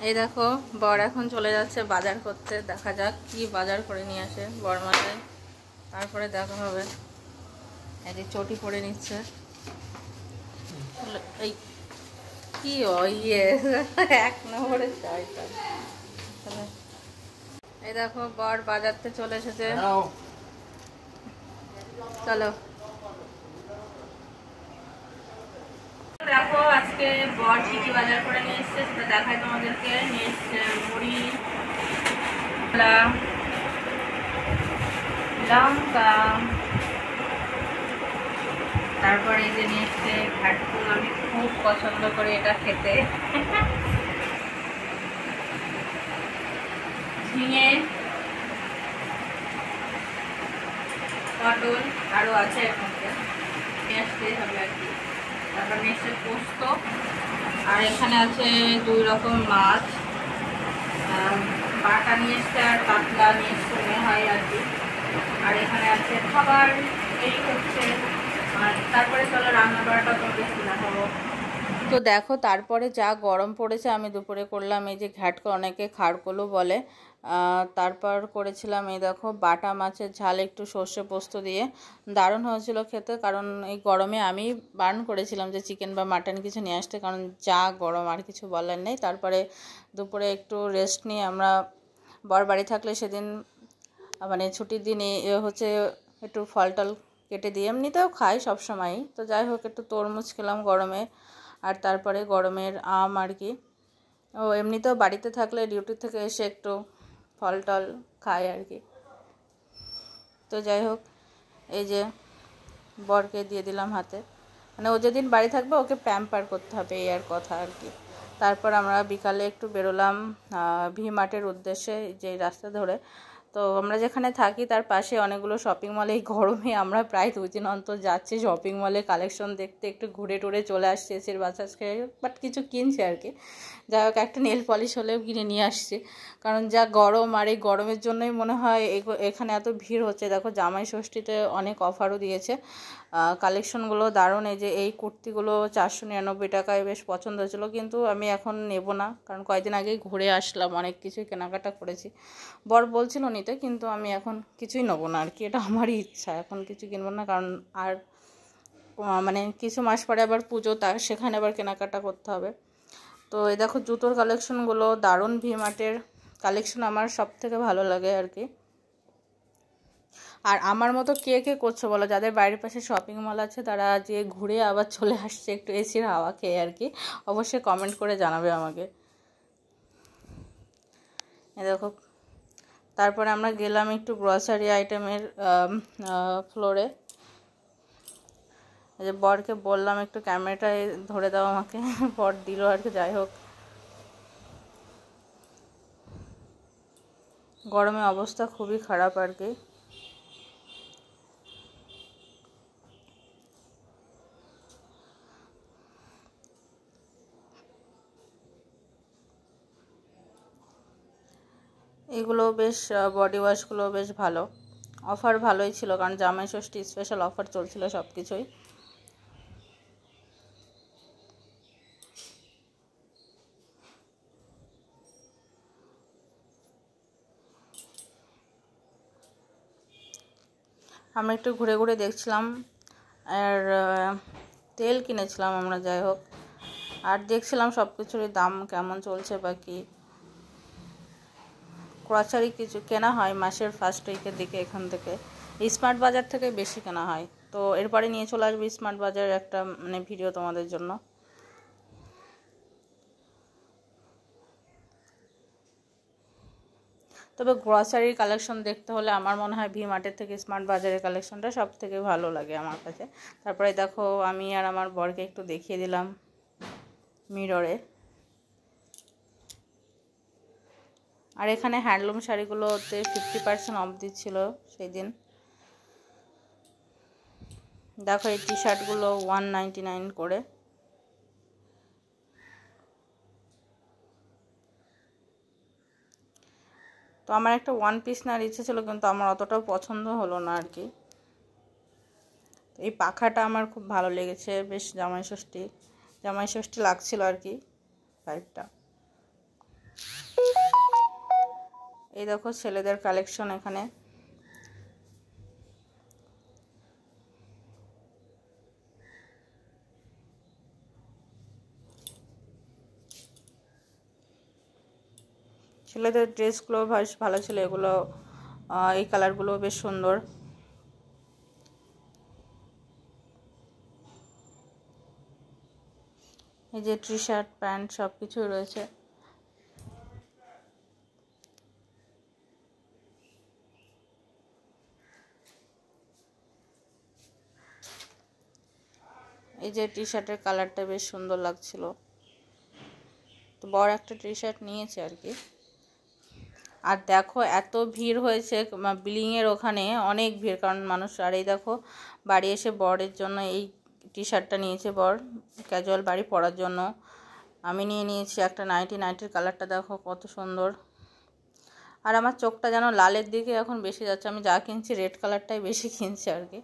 এই দেখো বর এখন চলে যাচ্ছে বাজার করতে, দেখা যাক কি বাজার করে নিয়ে আসে বড়মাজায়, তারপরে দেখা হবে। এই যে চটি পরে নিচ্ছে, এই কি ইয়ে এক নম্বরের চাইটা। এই দেখো বর বাজারতে চলে এসেছে, চলো। দেখো আজকে বর কি কি বাজার করে নিয়ে এসছে সেটা দেখায় তোমাদেরকে। নিয়ে এসছে মুড়ি, লঙ্কা, তারপরে এই যে নিয়ে এসছে ঘাটফুল, আমি খুব পছন্দ করি এটা খেতে, ঝিঙে, পটল, আরও আছে এর মধ্যে নিয়ে আসতে হবে আর কি। তারপর নিয়ে এসছে পোস্ত, আর এখানে আছে 2 রকম মাছ, বাটা নিয়ে এসছে আর কাতলা নিয়ে এসছে মনে হয় আর কি। আর এখানে আছে খাবার, এই হচ্ছে। আর তারপরে চলো রান্না করাটা তো বেশি না হবো। তো দেখো তারপরে যা গরম পড়েছে, আমি দুপুরে করলাম এই যে ঘ্যাটকো, অনেকে খাড়কলু বলে, তারপর করেছিলাম এই দেখো বাটা মাছের ঝাল একটু সর্ষে পোস্ত দিয়ে, দারুণ হয়েছিল খেতে। কারণ এই গরমে আমি বারণ করেছিলাম যে চিকেন বা মাটন কিছু নিয়ে আসতে, কারণ যা গরম আর কিছু বলার নেই। তারপরে দুপুরে একটু রেস্ট নিয়ে আমরা, বর বাড়ি থাকলে সেদিন মানে ছুটির দিনে হচ্ছে একটু ফল টল কেটে দিয়ে, এমনিতেও খাই সবসময়ই, তো যাই হোক একটু তরমুজ খেলাম গরমে, আর তারপরে গরমের আম আর কি। ও এমনিতেও বাড়িতে থাকলে ডিউটি থেকে এসে একটু ফল টল খাই আর কি। তো যাই হোক এই যে বরকে দিয়ে দিলাম হাতে, মানে ও যেদিন বাড়ি থাকবে ওকে প্যাম্পার করতে হবে, এই আর কথা আর কি। তারপর আমরা বিকালে একটু বেরোলাম ভি মার্টের উদ্দেশ্যে, যে রাস্তা ধরে। তো আমরা যেখানে থাকি তার পাশে অনেকগুলো শপিং মলে, এই গরমে আমরা প্রায় 2 দিন অন্তর যাচ্ছি শপিং মলে কালেকশন দেখতে, একটু ঘুরে টুরে চলে আসছি এসির বাতাস খেয়ে, বাট কিছু কিনছি আর কি। যাই হোক একটা নেল পলিশ হলেও কিনে নিয়ে আসছি, কারণ যা গরম, আর এই গরমের জন্যই মনে হয় এখানে এত ভিড় হচ্ছে। দেখো জামাই ষষ্ঠীতে অনেক অফারও দিয়েছে, কালেকশনগুলো দারুণ। এই যে এই কুর্তিগুলো 499 টাকায়, বেশ পছন্দ হয়েছিল, কিন্তু আমি এখন নেব না, কারণ কয়েকদিন আগেই ঘুরে আসলাম, অনেক কিছুই কেনাকাটা করেছি। বর বলছিল নিতে, কিন্তু আমি এখন কিছুই নেবো না আর কি, এটা আমারই ইচ্ছা, এখন কিছু কিনবো না। কারণ আর মানে কিছু মাস পরে আবার পুজো, সেখানে আবার কেনাকাটা করতে হবে। তো এই দেখো জুতোর কালেকশনগুলো দারুণ, ভি মার্টের কালেকশন আমার সব থেকে ভালো লাগে আর কি। আর আমার মতো কে কে করছো বলো, যাদের বাড়ির পাশে শপিং মল আছে, তারা যে ঘুরে আবার চলে আসছে একটু এসির হাওয়া খেয়ে আর কি, অবশ্যই কমেন্ট করে জানাবে আমাকে। এ দেখো তারপরে আমরা গেলাম একটু গ্রসারি আইটেমের ফ্লোরে। এই যে বরকে বললাম একটু ক্যামেরাটায় ধরে দাও আমাকে, বর দিল আর কি। যাই হোক গরমে অবস্থা খুবই খারাপ আর কি। এগুলো বেশ, বডি ওয়াশগুলো বেশ ভালো, অফার ভালোই ছিল, কারণ জামাই ষষ্ঠী স্পেশাল অফার চলছিল সব কিছুই। আমরা একটু ঘুরে ঘুরে দেখছিলাম, আর তেল কিনেছিলাম আমরা। যাই হোক আর দেখছিলাম সব কিছুরই দাম কেমন চলছে বা কি। গ্রসারি কিছু কেনা হয় মাসের ফার্স্ট উইকের দিকে, এখান থেকে স্মার্ট বাজার থেকে বেশি কেনা হয়। তো এরপরে নিয়ে চলে আসবে স্মার্ট বাজারের একটা মানে ভিডিও তোমাদের জন্য। তবে গ্রসারির কালেকশন দেখতে হলে আমার মনে হয় ভি মার্টের থেকে স্মার্ট বাজারের কালেকশনটা সব থেকে ভালো লাগে আমার কাছে। তারপরে দেখো আমি আর আমার বরকে একটু দেখিয়ে দিলাম মিররে। আর এখানে হ্যান্ডলুম শাড়িগুলোতে 50% অফ দিচ্ছিল সেই দিন। দেখো এই টি শার্টগুলো 199 করে। তো আমার একটা ওয়ান পিস নেওয়ার ইচ্ছে ছিল, কিন্তু আমার অতটাও পছন্দ হলো না আর কি। এই পাখাটা আমার খুব ভালো লেগেছে, বেশ জামাই ষষ্ঠী লাগছিল আর কি পাইপটা। এই দেখো ছেলেদের কালেকশন এখানে। ছেলেদের ড্রেসগুলো বেশ ভালো ছিল এগুলো, এই কালারগুলো বেশ সুন্দর। এই যে টি শার্ট প্যান্ট সব কিছুই রয়েছে। এই যে টি শার্টের কালারটা বেশ সুন্দর লাগছিল, তো বড় একটা টি শার্ট নিয়েছে আর কি। আর দেখো এত ভিড় হয়েছে বিলিংয়ের ওখানে, অনেক ভিড়, কারণ মানুষ। আর এই দেখো বাড়ি এসে বরের জন্য এই টি শার্টটা নিয়েছে বর, ক্যাজুয়াল বাড়ি পরার জন্য। আমি নিয়ে নিয়েছি একটা নাইটি, নাইটির কালারটা দেখো কত সুন্দর। আর আমার চোখটা যেন লালের দিকে এখন বেশি যাচ্ছে, আমি যা কিনছি রেড কালারটাই বেশি কিনছি আর কি।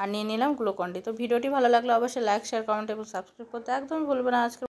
আর নিয়ে নিলাম গ্লুকন ডি। তো ভিডিওটি ভালো লাগলে অবশ্যই লাইক, শেয়ার, কমেন্ট এবং সাবস্ক্রাইব করতে একদমই ভুলবে না। আজকে